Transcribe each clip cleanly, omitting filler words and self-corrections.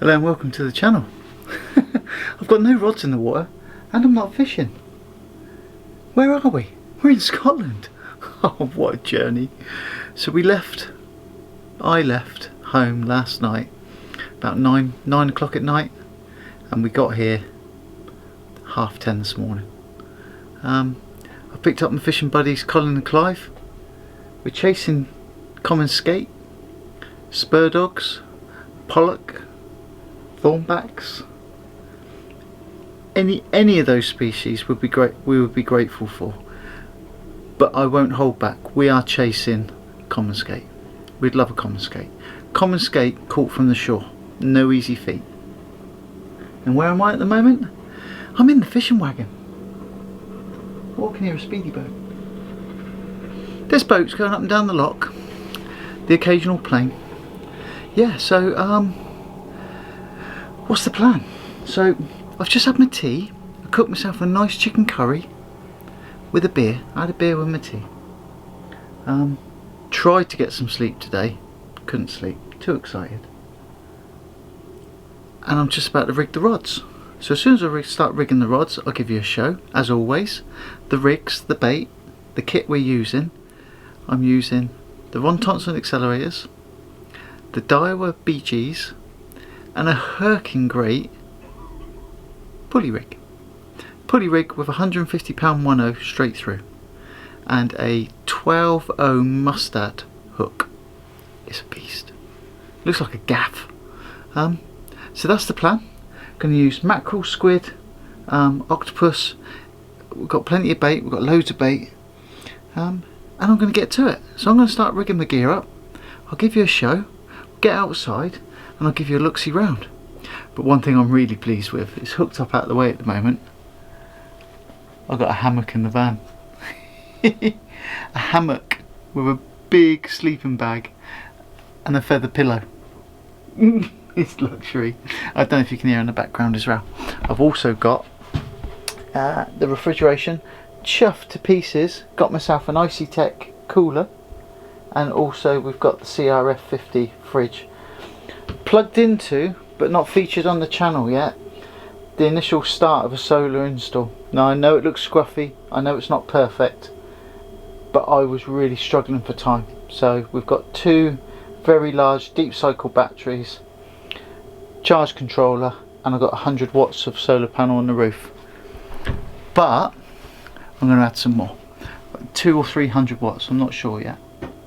Hello and welcome to the channel. I've got no rods in the water and I'm not fishing. Where are we? We're in Scotland. Oh, what a journey. So I left home last night about 9 o'clock at night, and we got here 10:30 this morning. I picked up my fishing buddies Colin and Clive. We're chasing common skate, spur dogs, pollock, thornbacks. Any of those species would be great. We would be grateful for. But I won't hold back. We are chasing common skate. We'd love a common skate. Common skate caught from the shore. No easy feat. And where am I at the moment? I'm in the fishing wagon. Walking near a speedy boat. This boat's going up and down the lock. The occasional plane. Yeah, so what's the plan? So I've just had my tea. I cooked myself a nice chicken curry with a beer. I had a beer with my tea. Tried to get some sleep today. Couldn't sleep. Too excited. And I'm just about to rig the rods. So as soon as I start rigging the rods, I'll give you a show. As always, the rigs, the bait, the kit we're using. I'm using the Ron Thompson accelerators, the Daiwa BGs, and a Herking great pulley rig. Pulley rig with a 150 pound 1/0 straight through, and a 12/0 mustard hook. It's a beast. Looks like a gaff. So that's the plan. Going to use mackerel, squid, octopus. We've got plenty of bait. We've got loads of bait, and I'm going to get to it. So I'm going to start rigging my gear up. I'll give you a show. Get outside, and I'll give you a look-see round. But one thing I'm really pleased with, it's hooked up out of the way at the moment. I've got a hammock in the van. A hammock with a big sleeping bag and a feather pillow. It's luxury. I don't know if you can hear in the background as well. I've also got the refrigeration chuffed to pieces. Got myself an Icy Tech cooler, and also we've got the CRF 50 fridge plugged into, but not featured on the channel yet, the initial start of a solar install. Now I know it looks scruffy, I know it's not perfect, but I was really struggling for time. So we've got two very large deep cycle batteries, charge controller, and I've got 100 watts of solar panel on the roof. But I'm going to add some more, 200 or 300 watts, I'm not sure yet.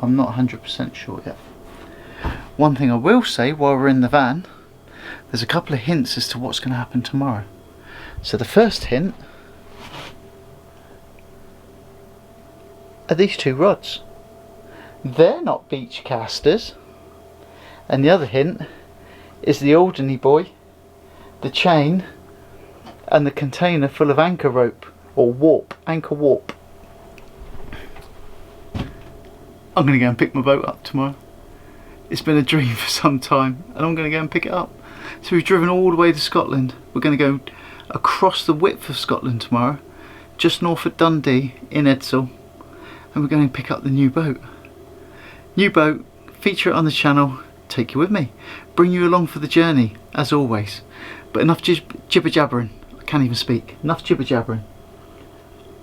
I'm not 100% sure yet. One thing I will say while we're in the van, there's a couple of hints as to what's going to happen tomorrow. So the first hint are these two rods. They're not beach casters. And the other hint is the Alderney boy, the chain, and the container full of anchor rope, or warp, anchor warp. I'm going to go and pick my boat up tomorrow. It's been a dream for some time, and I'm going to go and pick it up. So we've driven all the way to Scotland. We're going to go across the width of Scotland tomorrow, just north of Dundee in Edsall, and we're going to pick up the new boat. New boat, feature it on the channel, take you with me, bring you along for the journey, as always. But enough jibber jabbering, I can't even speak. Enough jibber jabbering.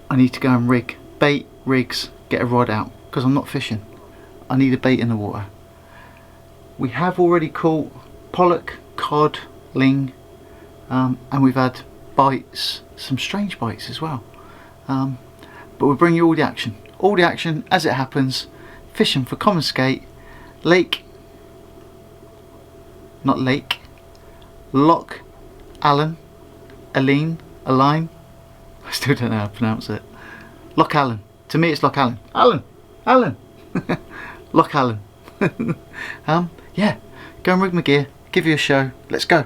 I need to go and rig, bait, rigs, get a rod out, because I'm not fishing. I need a bait in the water. We have already caught pollock, cod, ling, and we've had bites, some strange bites as well. But we'll bring you all the action as it happens. Fishing for common skate, Loch Allen, Aline, I still don't know how to pronounce it. Loch Allen. To me it's Loch Allen. Allen. Loch Allen. Yeah, go and rig my gear, give you a show, let's go.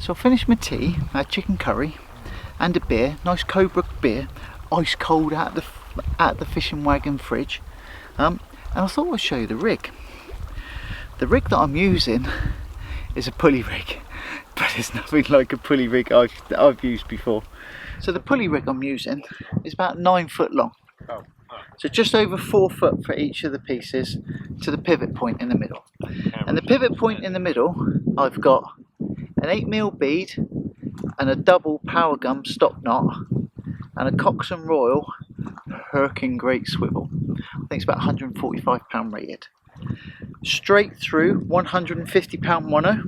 So I finished my tea, I had chicken curry and a beer, nice Cobra beer, ice cold out the fishing wagon fridge. And I thought I'd show you the rig. The rig that I'm using is a pulley rig, but it's nothing like a pulley rig I've used before. So the pulley rig I'm using is about 9 foot long. So just over 4 foot for each of the pieces to the pivot point in the middle. And the pivot point in the middle, I've got an 8mm bead and a double power gum stop knot and a Coxon Royal Herking Great Swivel. I think it's about £145 rated. Straight through 150-pound mono,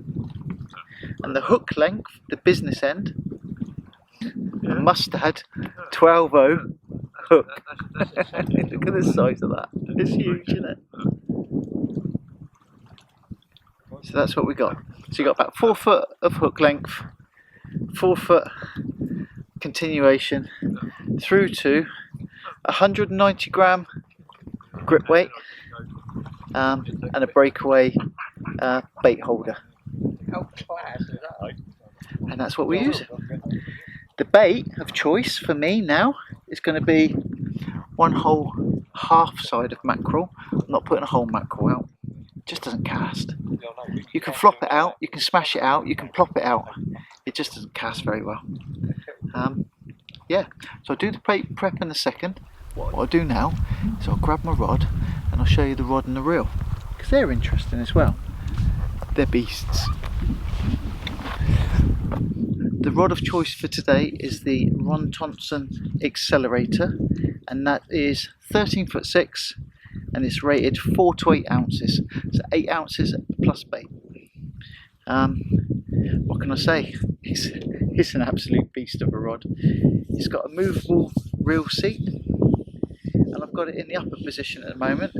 and the hook length, the business end, a Mustad 12-0 hook. Look at the size of that. It's huge, isn't it? So that's what we got. So you got about 4 foot of hook length, 4 foot continuation through to 190 gram grip weight, and a breakaway bait holder. And that's what we use. The bait of choice for me now is going to be one whole half side of mackerel. I'm not putting a whole mackerel out. It just doesn't cast. You can flop it out, you can smash it out, you can plop it out. It just doesn't cast very well. Yeah, so I'll do the prep in a second. What I'll do now is I'll grab my rod and I'll show you the rod and the reel, because they're interesting as well. They're beasts. The rod of choice for today is the Ron Thompson Accelerator, and that is 13'6", and it's rated 4 to 8 ounces, so 8 ounces plus bait. What can I say? It's an absolute beast of a rod. It's got a movable reel seat, and I've got it in the upper position at the moment,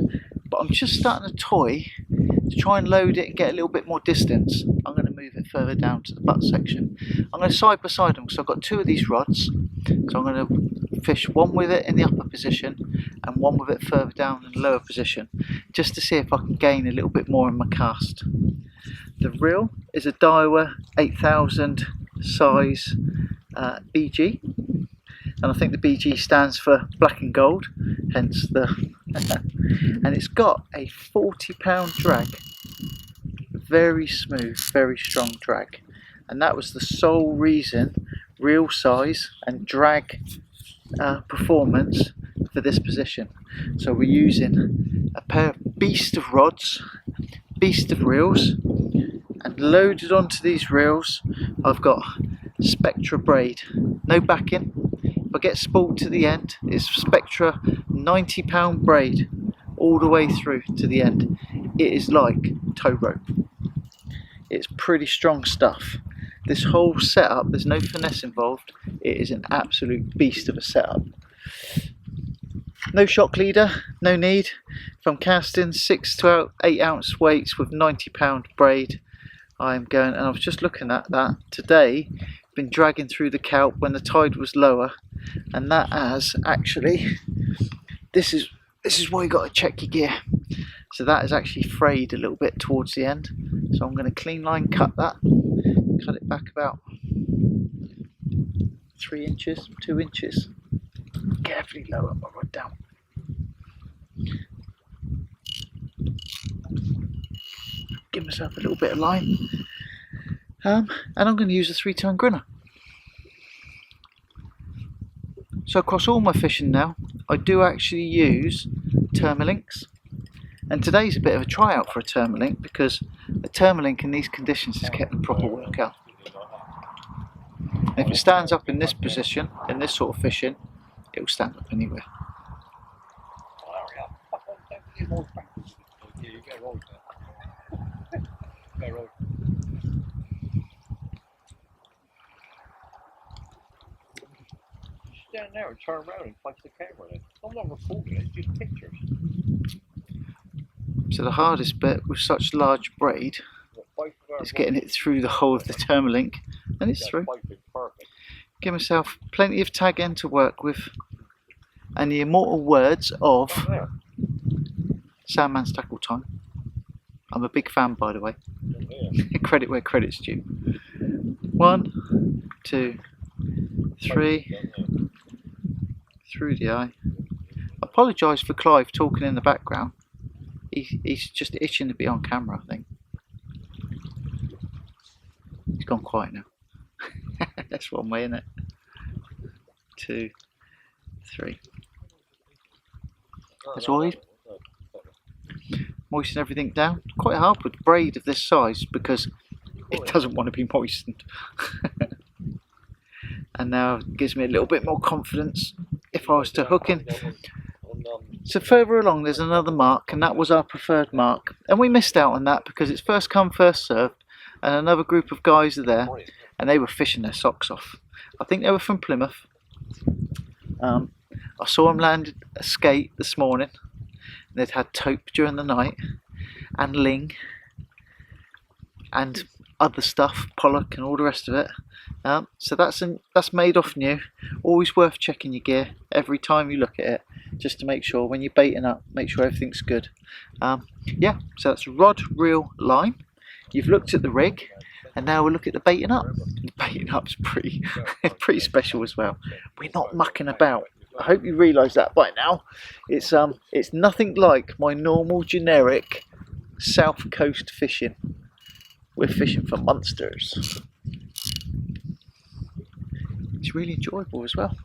but I'm just starting to toy to try and load it and get a little bit more distance. I'm going to move it further down to the butt section. I'm going to side by side them, because I've got 2 of these rods, so I'm going to fish one with it in the upper position and one with it further down in the lower position, just to see if I can gain a little bit more in my cast. The reel is a Daiwa 8000 size BG, and I think the BG stands for black and gold, hence the and it's got a 40-pound drag, very smooth, very strong drag, and that was the sole reason, reel size and drag performance for this position. So we're using a pair of beast of rods, beast of reels, and loaded onto these reels I've got Spectra braid, no backing. If I get spooled to the end, it's Spectra 90-pound braid all the way through to the end. It is like tow rope. It's pretty strong stuff. This whole setup, there's no finesse involved. It is an absolute beast of a setup. No shock leader, no need. If I'm casting 6 to 8 ounce weights with 90-pound braid, I'm going, and I was just looking at that today, been dragging through the kelp when the tide was lower, and that has actually, this is why you got to check your gear. So that has actually frayed a little bit towards the end, so I'm going to clean line cut that, cut it back about 3 inches, 2 inches, carefully lower my rod down. Give myself a little bit of line, and I'm going to use a 3-tone grinner. So across all my fishing now, I do actually use Termalinks, and today's a bit of a tryout for a Termalink, because a Termalink in these conditions is getting a proper workout. And if it stands up in this position, in this sort of fishing, it will stand up anywhere. Stand there and turn around and place the camera in. I'm not recording it, it's just pictures. So the hardest bit with such large braid is getting it through the whole of the Termalink, and it's through. Give myself plenty of tag end to work with, and the immortal words of Sandman's Tackle Time. I'm a big fan, by the way. Credit where credit's due. 1, 2, 3, through the eye. I apologise for Clive talking in the background. He's just itching to be on camera, I think. He's gone quiet now. That's one way, isn't it? 2, 3. As always, moisten everything down. Quite hard with braid of this size because it doesn't want to be moistened. And now it gives me a little bit more confidence if I was to hook in. So further along there's another mark, and that was our preferred mark, and we missed out on that because it's first come first served, and another group of guys are there and they were fishing their socks off. I think they were from Plymouth. I saw them land a skate this morning. They'd had taupe during the night and ling and other stuff, pollock and all the rest of it. So that's made off new. Always worth checking your gear every time you look at it, just to make sure when you're baiting up, make sure everything's good. Yeah, so that's rod, reel, line. You've looked at the rig, and now we'll look at the baiting up. The baiting up's pretty special as well. We're not mucking about. I hope you realise that by now. It's nothing like my normal generic south coast fishing. We're fishing for monsters. It's really enjoyable as well.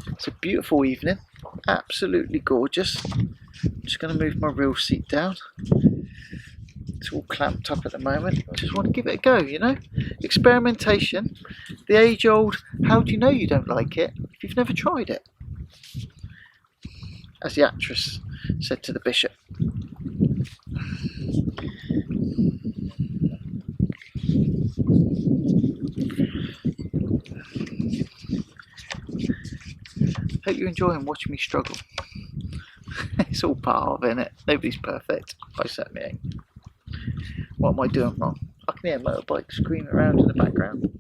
It's a beautiful evening, absolutely gorgeous. I'm just going to move my reel seat down. It's all clamped up at the moment. Just want to give it a go, you know. Experimentation, the age old, how do you know you don't like it if you've never tried it? As the actress said to the bishop. Hope you're enjoying watching me struggle. It's all part of it, innit? Nobody's perfect. I certainly ain't. What am I doing wrong? I can hear motorbikes screaming around in the background.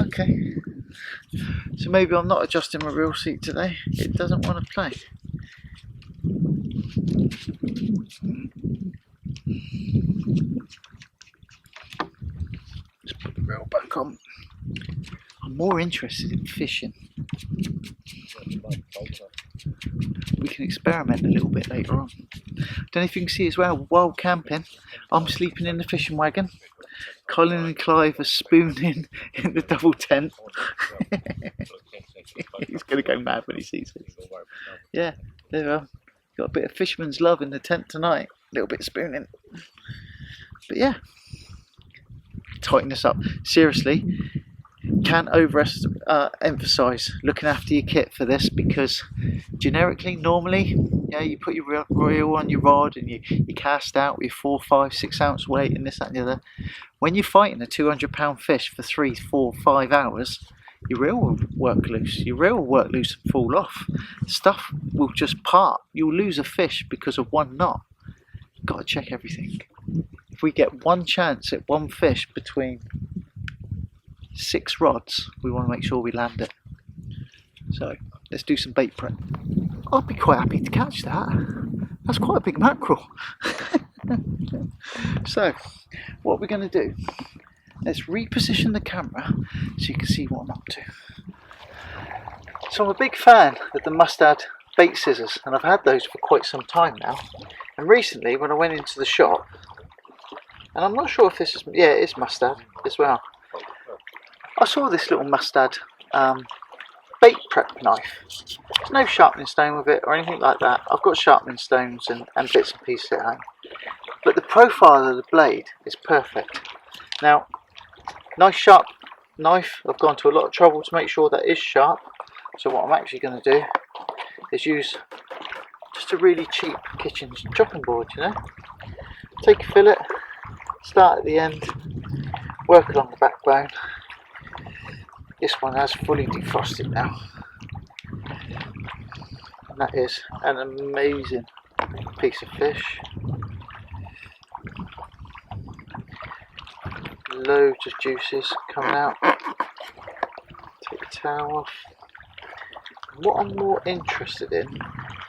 Okay. So maybe I'm not adjusting my reel seat today. It doesn't want to play. Just put the reel back on. I'm more interested in fishing. We can experiment a little bit later on. Don't know if you can see as well, while camping, I'm sleeping in the fishing wagon. Colin and Clive are spooning in the double tent. He's going to go mad when he sees this. Yeah, they've got a bit of fisherman's love in the tent tonight. A little bit of spooning. But yeah, tighten this up. Seriously, can't emphasise looking after your kit for this, because generically, normally, yeah, you put your reel on your rod and you cast out with your 4, 5, 6 ounce weight and this, that and the other. When you're fighting a 200-pound fish for 3, 4, 5 hours, your reel will work loose. Your reel will work loose and fall off. Stuff will just part. You'll lose a fish because of one knot. You've got to check everything. If we get one chance at one fish between 6 rods, we want to make sure we land it. So let's do some bait prep. I'd be quite happy to catch that. That's quite a big mackerel. So what we're going to do, let's reposition the camera so you can see what I'm up to. So I'm a big fan of the mustard bait scissors, and I've had those for quite some time now. And recently when I went into the shop, and I'm not sure if this is, yeah, it is mustard as well, I saw this little mustard bait prep knife. There's no sharpening stone with it or anything like that. I've got sharpening stones and bits and pieces at home. But the profile of the blade is perfect. Now, nice sharp knife. I've gone to a lot of trouble to make sure that is sharp. So what I'm actually going to do is use just a really cheap kitchen chopping board, you know. Take a fillet, start at the end, work along the backbone. This one has fully defrosted now, and that is an amazing piece of fish. Loads of juices coming out. Take the towel off. What I'm more interested in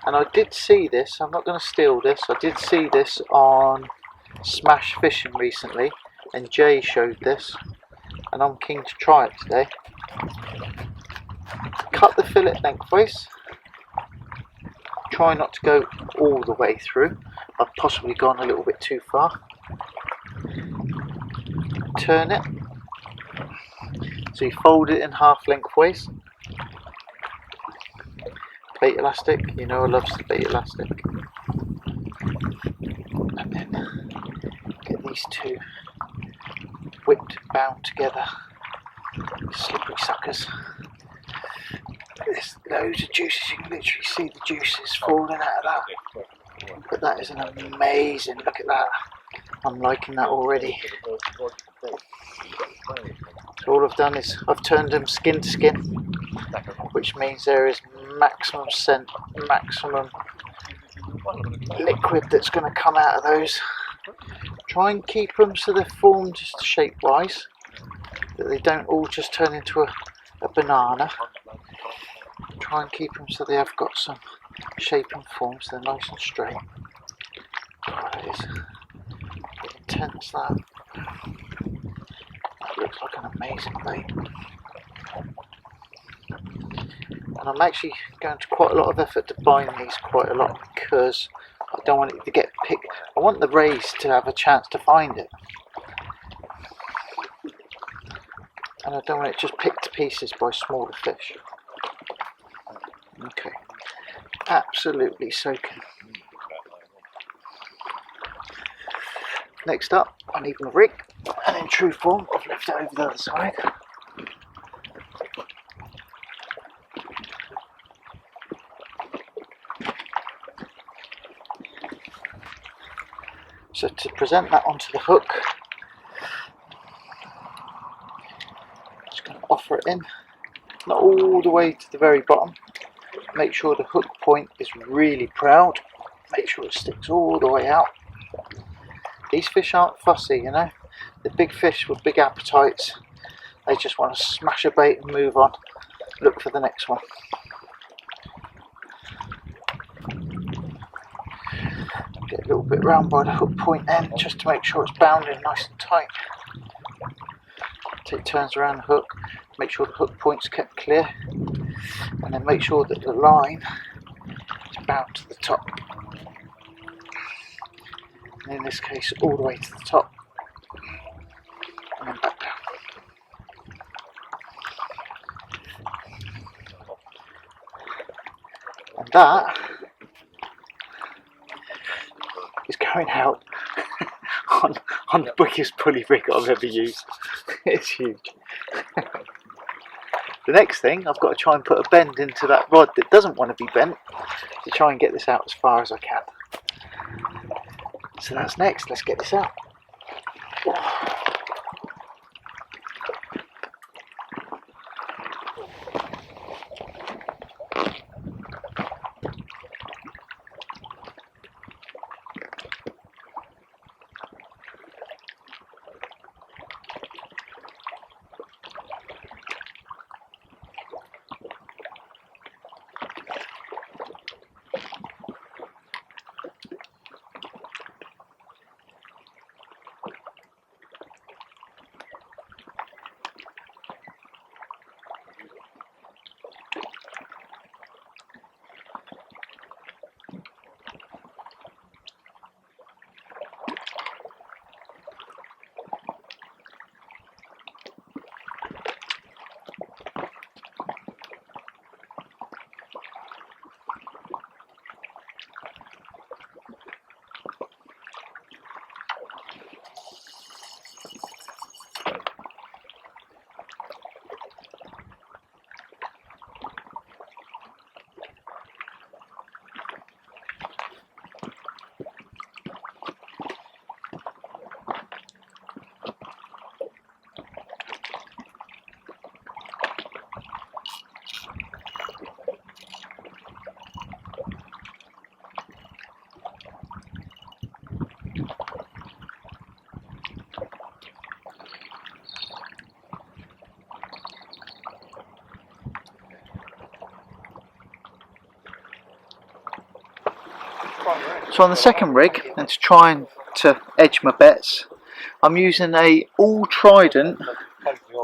And I did see this, I'm not going to steal this, I did see this on Smash Fishing recently, and Jay showed this, and I'm keen to try it today. Cut the fillet lengthways, try not to go all the way through, I've possibly gone a little bit too far. Turn it, so you fold it in half lengthways. Bait elastic, you know I love the bait elastic. And then get these two whipped, bound together. Slippery suckers. There's loads of juices, you can literally see the juices falling out of that. But that is an amazing, look at that. I'm liking that already. So all I've done is I've turned them skin to skin, which means there is maximum scent, maximum liquid that's going to come out of those. Try and keep them so they're formed just shape wise, that they don't all just turn into a banana. Try and keep them so they have got some shape and form, so they're nice and straight. God, it is intense that. That looks like an amazing bait. And I'm actually going to quite a lot of effort to bind these quite a lot, because I don't want it to get picked. I want the rays to have a chance to find it, and I don't want it just picked to pieces by smaller fish. Okay, absolutely soaking. Next up, I need my rig, and in true form I've left it over the other side. So to present that onto the hook, I'm just going to offer it in, not all the way to the very bottom. Make sure the hook point is really proud, make sure it sticks all the way out. These fish aren't fussy, you know, the big fish with big appetites, they just want to smash a bait and move on, look for the next one. Get a little bit round by the hook point end just to make sure it's bounding nice and tight. Take turns around the hook, make sure the hook point's kept clear, and then make sure that the line is bound to the top. And in this case, all the way to the top, and then back down. And that is going out on the biggest pulley rig I've ever used. It's huge. The next thing, I've got to try and put a bend into that rod that doesn't want to be bent, to try and get this out as far as I can. So that's next, let's get this out. So on the second rig, and to try and to edge my bets, I'm using a all Trident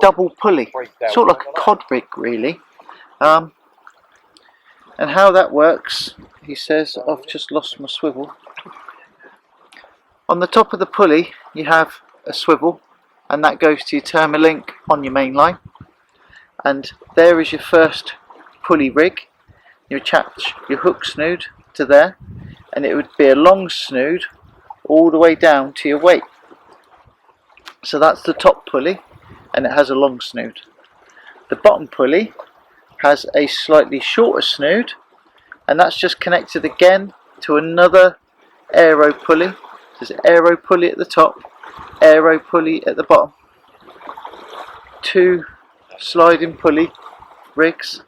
double pulley, sort of like a cod rig really. And how that works, he says, I've just lost my swivel. On the top of the pulley you have a swivel, and that goes to your Termalink on your main line, and there is your first pulley rig. You attach your hook snood to there, and it would be a long snood all the way down to your weight. So that's the top pulley, and it has a long snood. The bottom pulley has a slightly shorter snood, and that's just connected again to another aero pulley. There's an aero pulley at the top, aero pulley at the bottom, two sliding pulley rigs,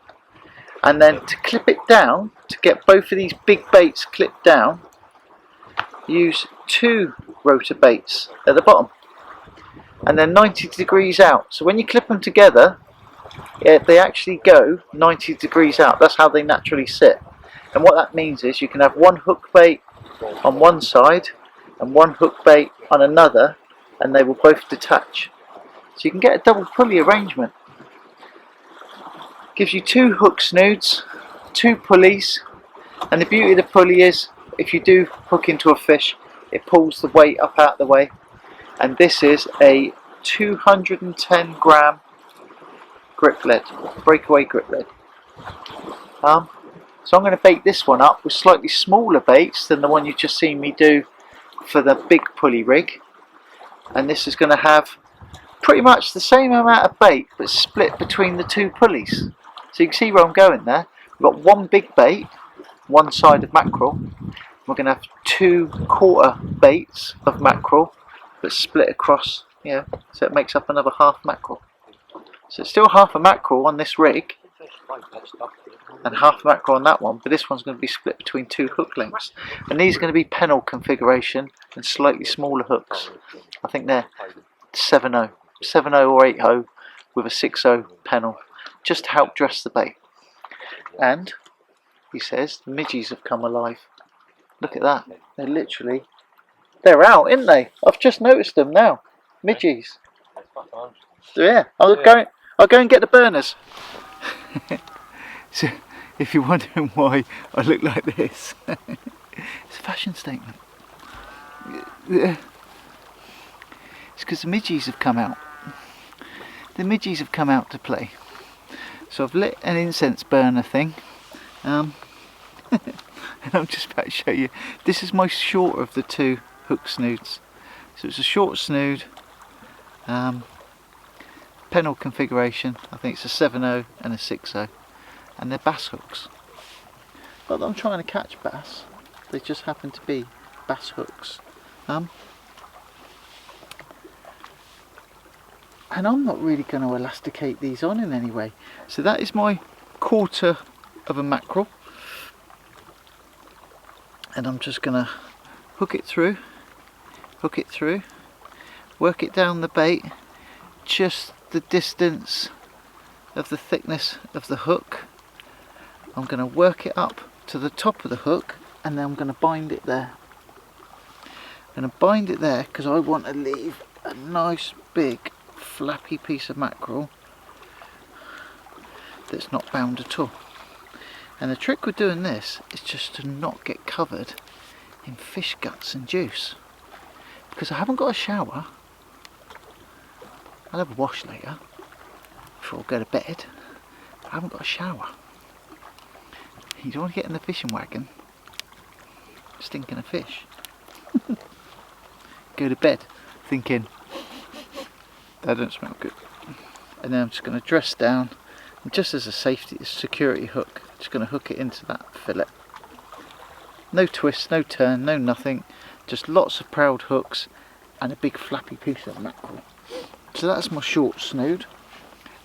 and then to clip it down, to get both of these big baits clipped down, use two rotor baits at the bottom, and then 90 degrees out. So when you clip them together, they actually go 90 degrees out. That's how they naturally sit. And what that means is you can have one hook bait on one side and one hook bait on another, and they will both detach. So you can get a double pulley arrangement. Gives you two hook snoods, two pulleys, and the beauty of the pulley is if you do hook into a fish, it pulls the weight up out of the way. And this is a 210 gram grip lead, breakaway grip lead. So I'm going to bait this one up with slightly smaller baits than the one you've just seen me do for the big pulley rig, and this is going to have pretty much the same amount of bait but split between the two pulleys. So you can see where I'm going there. We've got one big bait, one side of mackerel. We're going to have two quarter baits of mackerel but split across, so it makes up another half mackerel. So it's still half a mackerel on this rig and half mackerel on that one, but this one's going to be split between two hook lengths, and these are going to be pennel configuration and slightly smaller hooks. I think they're 7.0 or 8.0 with a 6.0 pennel, just to help dress the bait. And he says the midgies have come alive. Look at that, they're out, aren't they? I've just noticed them now. Midgies. Yeah, I'll go and get the burners. So if you're wondering why I look like this, it's a fashion statement. It's because the midgies have come out. The midgies have come out to play. So I've lit an incense burner thing, and I'm just about to show you. This is my shorter of the two hook snoods. So it's a short snood, pennel configuration. I think it's a 7.0 and a 6.0, and they're bass hooks. Not that I'm trying to catch bass, they just happen to be bass hooks. And I'm not really going to elasticate these on in any way. So that is my quarter of a mackerel, and I'm just going to hook it through, work it down the bait, just the distance of the thickness of the hook. I'm going to work it up to the top of the hook, and then I'm going to bind it there. I'm going to bind it there because I want to leave a nice big flappy piece of mackerel that's not bound at all. And the trick with doing this is just to not get covered in fish guts and juice, because I haven't got a shower. I'll have a wash later before I go to bed. I haven't got a shower. You don't want to get in the fishing wagon stinking of fish. Go to bed thinking that don't smell good. And then I'm just going to dress down, and just as a security hook, just going to hook it into that fillet. No twist, no turn, no nothing, just lots of proud hooks and a big flappy piece of mackerel. So that's my short snood,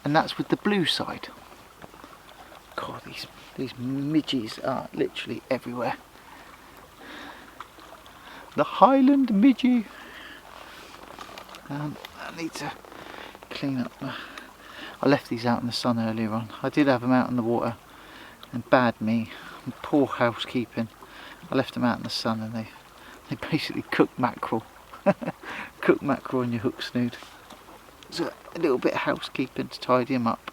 and that's with the blue side. God, these midgies are literally everywhere. The Highland midgie. I need to clean up. I left these out in the sun earlier on. I did have them out in the water, and bad me, and poor housekeeping. I left them out in the sun and they basically cook mackerel. Cook mackerel on your hook snood. So a little bit of housekeeping to tidy them up.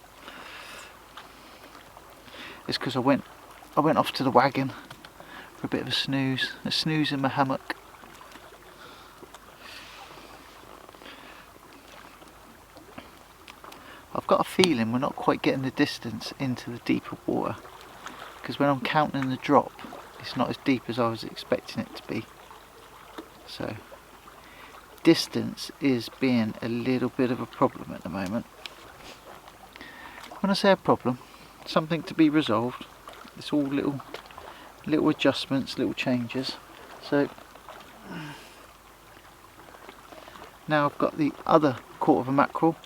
It's because I went off to the wagon for a bit of a snooze in my hammock. I've got a feeling we're not quite getting the distance into the deeper water, because when I'm counting the drop, it's not as deep as I was expecting it to be. So distance is being a little bit of a problem at the moment. When I say a problem, something to be resolved. It's all little adjustments, little changes. So now I've got the other quarter of a mackerel,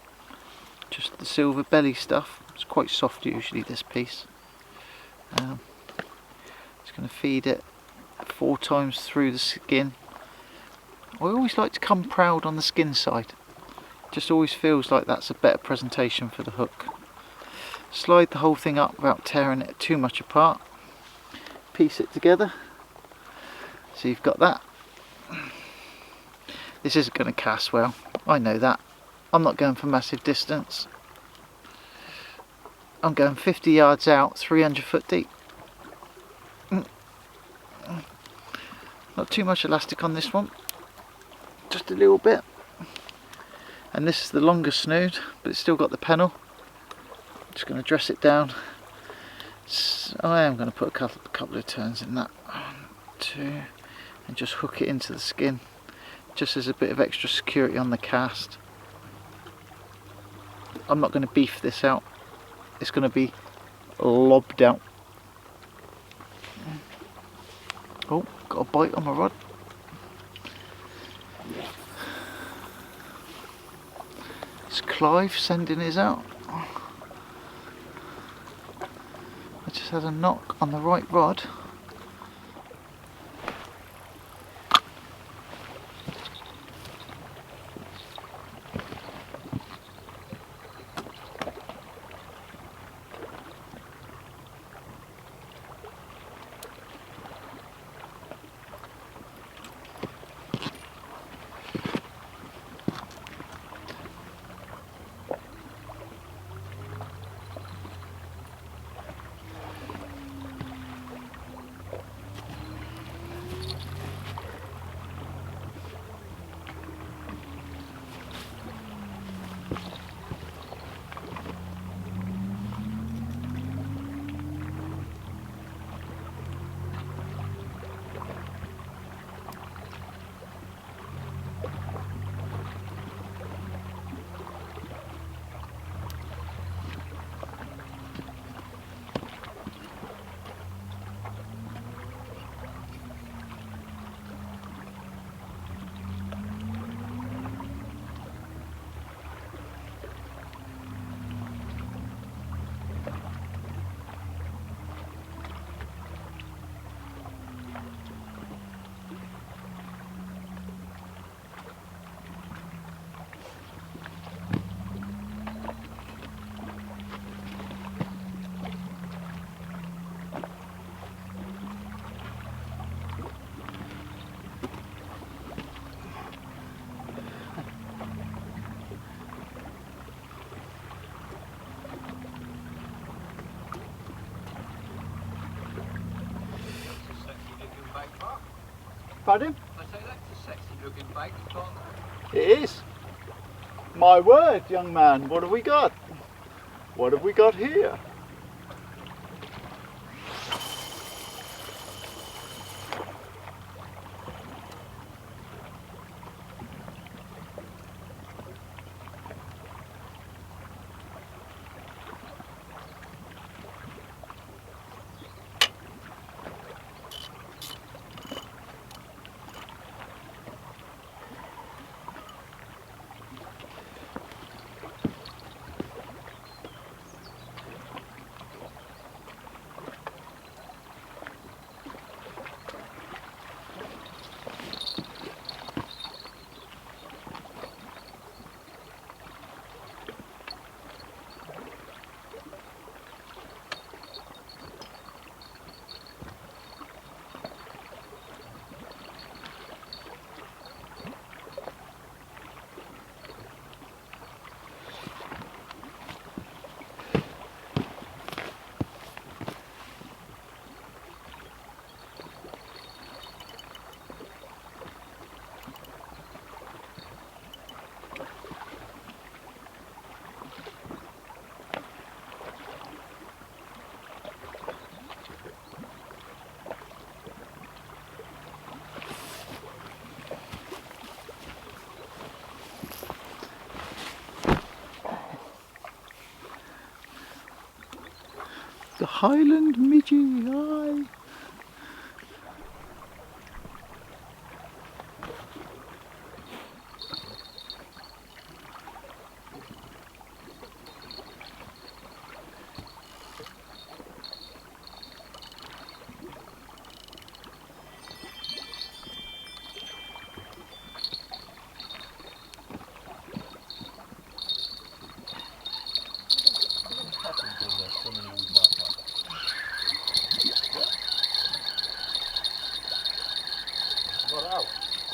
just the silver belly stuff. It's quite soft usually, this piece. Just going to feed it 4 times through the skin. I always like to come proud on the skin side. Just always feels like that's a better presentation for the hook. Slide the whole thing up without tearing it too much apart. Piece it together. So you've got that. This isn't going to cast well, I know that. I'm not going for massive distance. I'm going 50 yards out, 300 foot deep. Not too much elastic on this one, just a little bit. And this is the longer snood, but it's still got the pennel. Just going to dress it down. So I am going to put a couple of turns in that. 1, 2, and just hook it into the skin, just as a bit of extra security on the cast. I'm not going to beef this out. It's going to be lobbed out. Oh, got a bite on my rod. It's Clive sending his out. I just had a knock on the right rod. Pardon? I say that's a sexy looking bait, can't It is. My word, young man, what have we got? What have we got here? The Highland Midgie, hi!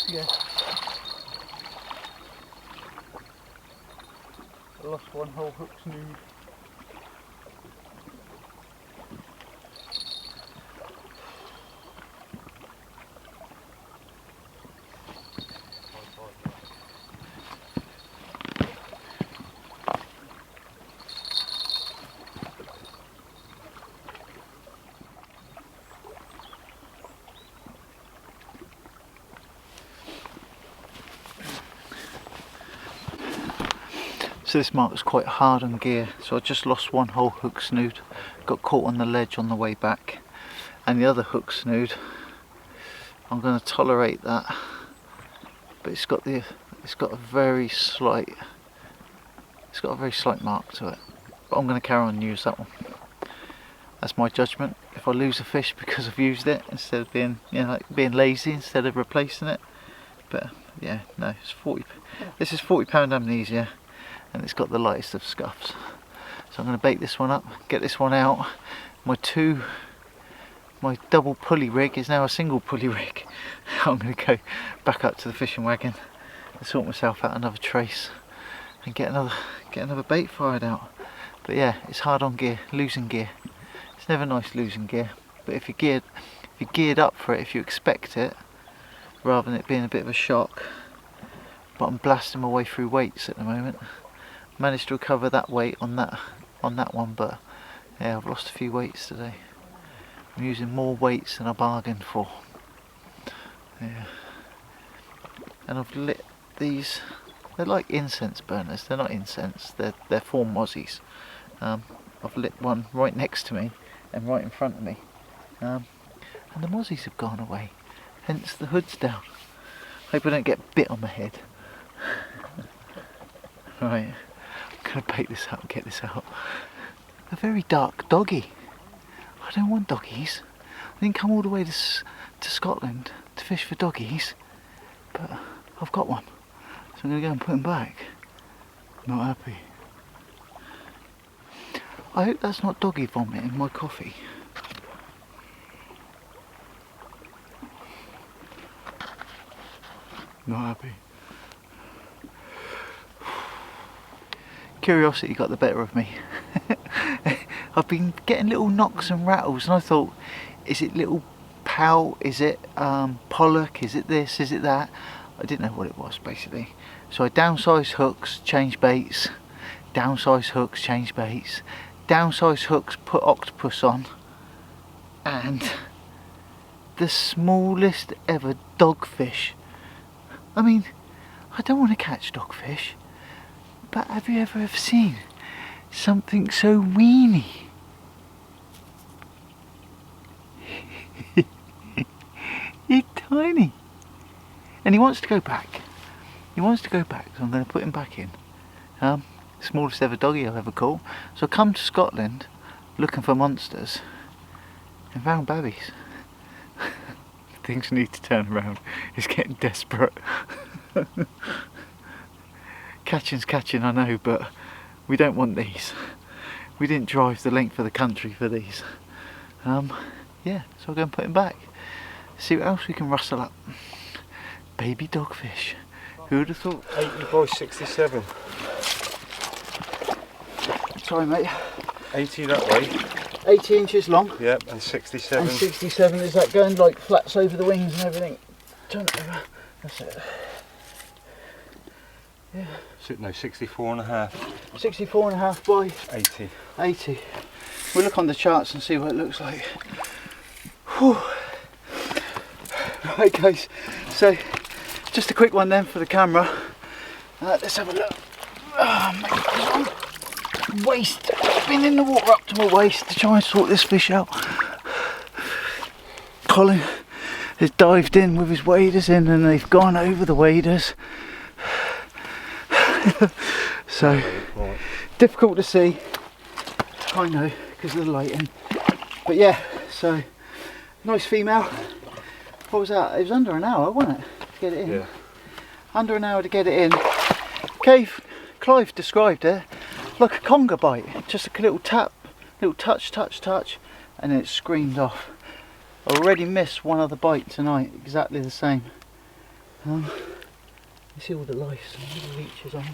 Yeah. I lost one whole hook snood. So this mark's quite hard on gear, so I just lost one whole hook snood, got caught on the ledge on the way back, and the other hook snood, I'm going to tolerate that, but it's got a very slight mark to it, but I'm going to carry on and use that one. That's my judgment. If I lose a fish because I've used it instead of being, you know, like being lazy instead of replacing it, but yeah, no, it's 40. This is £40 amnesia. And it's got the lightest of scuffs. So I'm going to bait this one up, get this one out. My double pulley rig is now a single pulley rig. I'm going to go back up to the fishing wagon and sort myself out another trace and get another bait fired out. But yeah, it's hard on gear, losing gear. It's never nice losing gear, but if you're geared up for it, if you expect it, rather than it being a bit of a shock. But I'm blasting my way through weights at the moment. Managed to recover that weight on that one, but yeah, I've lost a few weights today. I'm using more weights than I bargained for. Yeah. And I've lit these. They're like incense burners. They're not incense. They're for mozzies. I've lit one right next to me and right in front of me, and the mozzies have gone away. Hence the hood's down. Hope I don't get bit on my head. Right. I'm going to bait this out and get this out. A very dark doggy. I don't want doggies. I didn't come all the way to Scotland to fish for doggies, but I've got one. So I'm going to go and put him back. Not happy. I hope that's not doggy vomit in my coffee. Not happy. Curiosity got the better of me. I've been getting little knocks and rattles, and I thought, is it little pout, is it pollock, is it this, is it that? I didn't know what it was basically. So I downsized hooks, changed baits, downsized hooks, changed baits, downsized hooks, put octopus on, and the smallest ever dogfish. I mean, I don't want to catch dogfish, but have you ever seen something so weeny? It's tiny. And he wants to go back. He wants to go back, so I'm going to put him back in. Smallest ever doggy I've ever caught. So I come to Scotland looking for monsters and found babbies. Things need to turn around. It's getting desperate. Catching's catching, I know, but we don't want these. We didn't drive the length of the country for these. Yeah, so I'll go and put him back. See what else we can rustle up. Baby dogfish. Who would have thought? 80 by 67. Sorry mate. 80 that way. 80 inches long. Yep, and 67. And 67, is that going like flats over the wings and everything? Turn it over. That's it. Yeah. No, 64 and a half. 64 and a half by 80. 80. We'll look on the charts and see what it looks like. Whew. Right guys, so just a quick one then for the camera. Let's have a look. waist. Been in the water up to my waist to try and sort this fish out. Colin has dived in with his waders in and they've gone over the waders. So difficult to see, I know, because of the lighting. But yeah, so nice female. What was that? It was under an hour, wasn't it, to get it in? Yeah. Under an hour to get it in. Clive described it like a conger bite, just a little tap, little touch, and then it screamed off. I already missed one other bite tonight, exactly the same. You see all the lice and all the leeches on.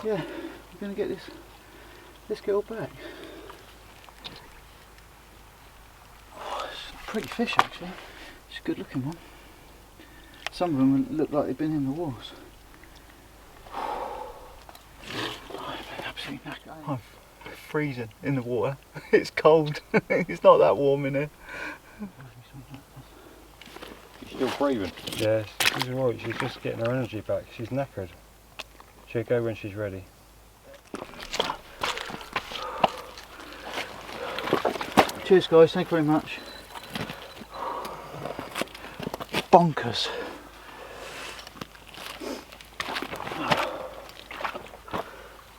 Yeah, we're going to get this girl back. Oh, it's a pretty fish actually. It's a good looking one. Some of them look like they've been in the wars. Absolutely knackered. I'm freezing in the water. It's cold. It's not that warm in here. She's still breathing. Yeah, she's alright. She's just getting her energy back. She's knackered. She'll go when she's ready. Cheers guys, thank you very much. Bonkers.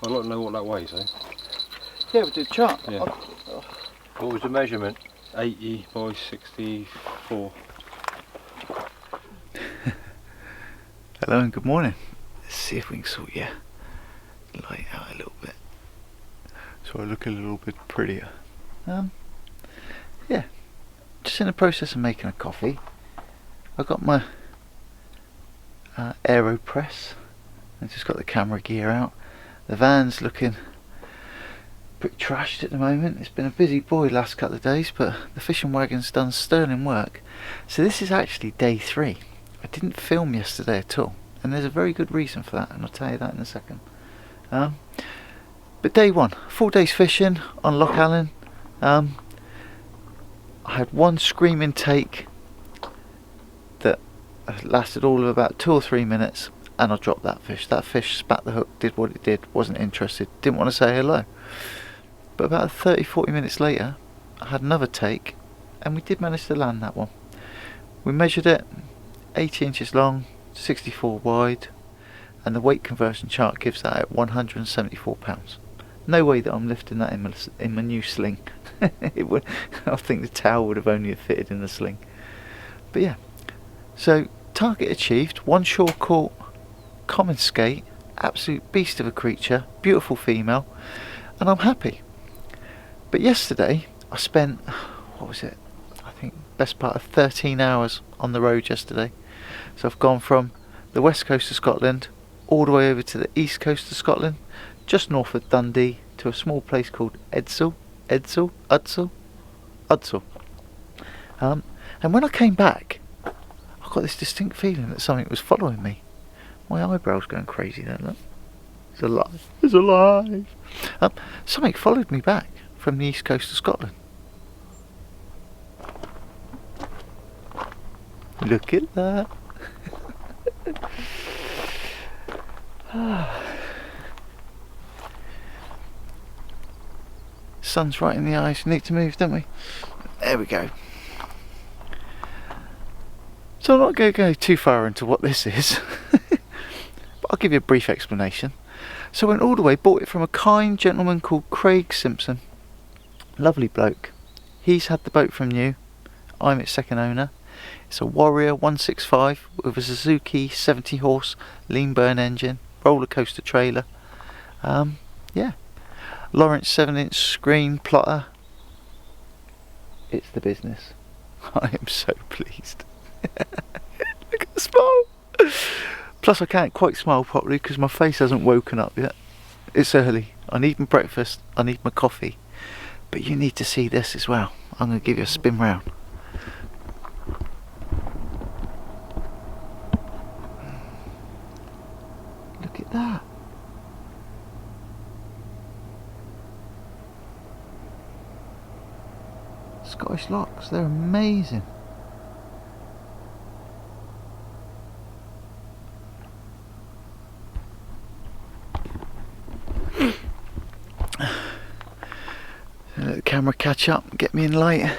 I'd like to know what that weighs, eh? Yeah, we'll do a chart. Yeah. What was the measurement? 80 by 64. Hello and good morning. Let's see if we can sort your light out a little bit so I look a little bit prettier. Yeah, just in the process of making a coffee. I got my AeroPress and just got the camera gear out. The van's looking pretty trashed at the moment. It's been a busy boy the last couple of days, but the fishing wagon's done sterling work. So this is actually day 3. I didn't film yesterday at all, and there's a very good reason for that, and I'll tell you that in a second. But day 1, 4 days fishing on Loch Allen. I had one screaming take that lasted all of about 2 or 3 minutes, and I dropped that fish. That fish spat the hook, did what it did, wasn't interested, didn't want to say hello. But about 30-40 minutes later I had another take and we did manage to land that one. We measured it, 80 inches long, 64 wide, and the weight conversion chart gives that at 174 pounds. No way that I'm lifting that in my new sling. It would, I think the towel would have only fitted in the sling. But yeah, so target achieved. One shore caught, common skate, absolute beast of a creature, beautiful female, and I'm happy. But yesterday I spent, what was it, I think best part of 13 hours on the road yesterday. So I've gone from the west coast of Scotland all the way over to the east coast of Scotland, just north of Dundee, to a small place called Udsall. And when I came back, I got this distinct feeling that something was following me. My eyebrows going crazy then, look. It's alive. It's alive. Something followed me back from the east coast of Scotland. Look at that. Sun's right in the eyes. Need to move, don't we? There we go. So I'm not going to go too far into what this is, but I'll give you a brief explanation. So I went all the way, bought it from a kind gentleman called Craig Simpson. Lovely bloke. He's had the boat from new. I'm its second owner. It's a Warrior 165 with a Suzuki 70 horse lean burn engine, roller coaster trailer. Yeah, Lawrence 7-inch screen plotter. It's the business. I am so pleased. Look at the smile. Plus I can't quite smile properly because my face hasn't woken up yet. It's early. I need my breakfast. I need my coffee. But you need to see this as well. I'm going to give you a spin round. Look at that. Scottish locks, they're amazing. camera catch up and get me in light.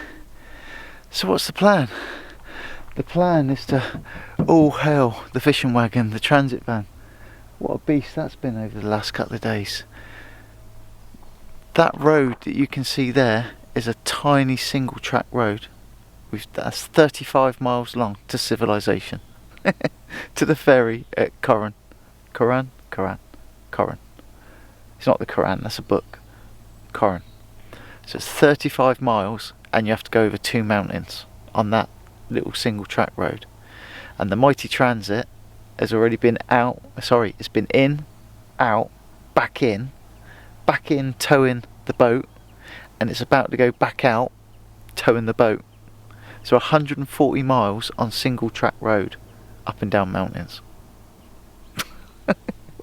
So what's the plan? The plan is to all hail the fishing wagon, the transit van. What a beast that's been over the last couple of days. That road that you can see there is a tiny single track road. That's 35 miles long to civilization. To the ferry at Coran. It's not the Quran, that's a book. Coran. So it's 35 miles and you have to go over 2 mountains on that little single track road. And the mighty transit has already been out, it's been in, out, back in, towing the boat, and it's about to go back out, towing the boat. So 140 miles on single track road, up and down mountains.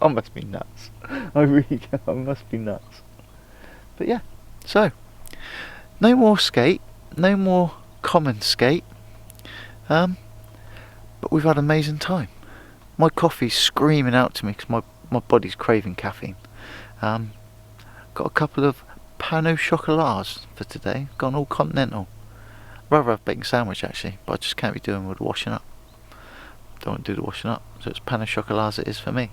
I must be nuts. I really do. I must be nuts. But yeah, so no more skate, no more common skate. But we've had an amazing time. My coffee's screaming out to me because my body's craving caffeine. Got a couple of pain au chocolats for today. Gone all continental. Rather have bacon sandwich actually, but I just can't be doing with the washing up. Don't want to do the washing up, so it's pain au chocolats it is for me.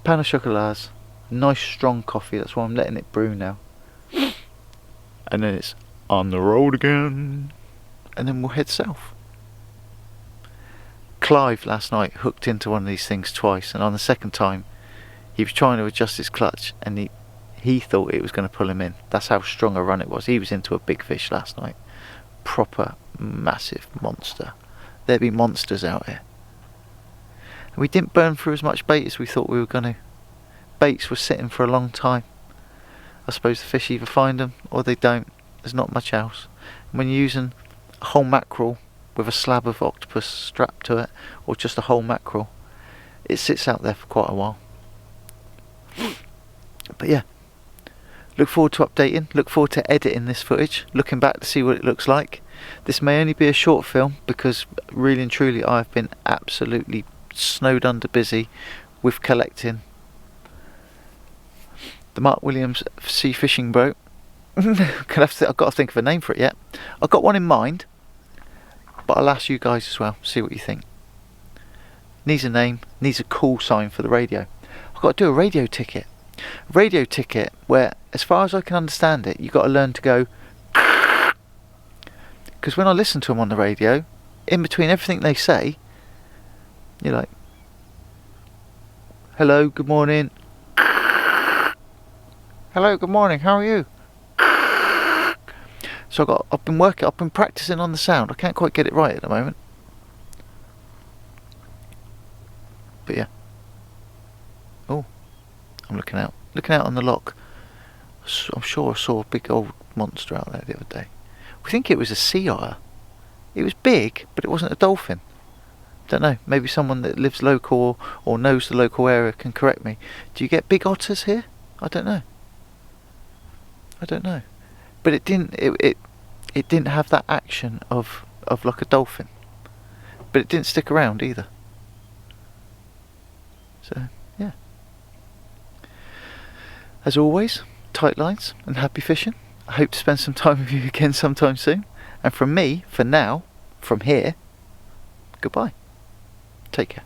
Pain au chocolats, nice strong coffee, that's why I'm letting it brew now. And then it's on the road again, and then we'll head south. Clive last night hooked into one of these things twice, and on the second time he was trying to adjust his clutch and he thought it was going to pull him in. That's how strong a run it was. He was into a big fish last night. Proper massive monster. There be monsters out here. And we didn't burn through as much bait as we thought we were going to. Baits were sitting for a long time. I suppose the fish either find them or they don't. There's not much else. And when you're using a whole mackerel with a slab of octopus strapped to it, or just a whole mackerel, it sits out there for quite a while. But yeah, look forward to updating, look forward to editing this footage, looking back to see what it looks like. This may only be a short film because really and truly I've been absolutely snowed under busy with collecting the Mark Williams sea fishing boat. I've got to think of a name for it yet. I've got one in mind, but I'll ask you guys as well, see what you think. Needs a name, needs a call sign for the radio. I've got to do a radio ticket. Radio ticket where, as far as I can understand it, you've got to learn to go. Because when I listen to them on the radio, in between everything they say, you're like, hello, good morning. Hello, good morning, how are you? So I've been practicing on the sound. I can't quite get it right at the moment. But yeah. Oh, I'm looking out on the lock. I'm sure I saw a big old monster out there the other day. We think it was a sea otter. It was big, but it wasn't a dolphin. Don't know, maybe someone that lives local or knows the local area can correct me. Do you get big otters here? I don't know. But it didn't have that action of like a dolphin. But it didn't stick around either. So yeah. As always, tight lines and happy fishing. I hope to spend some time with you again sometime soon. And from me, for now, from here, goodbye. Take care.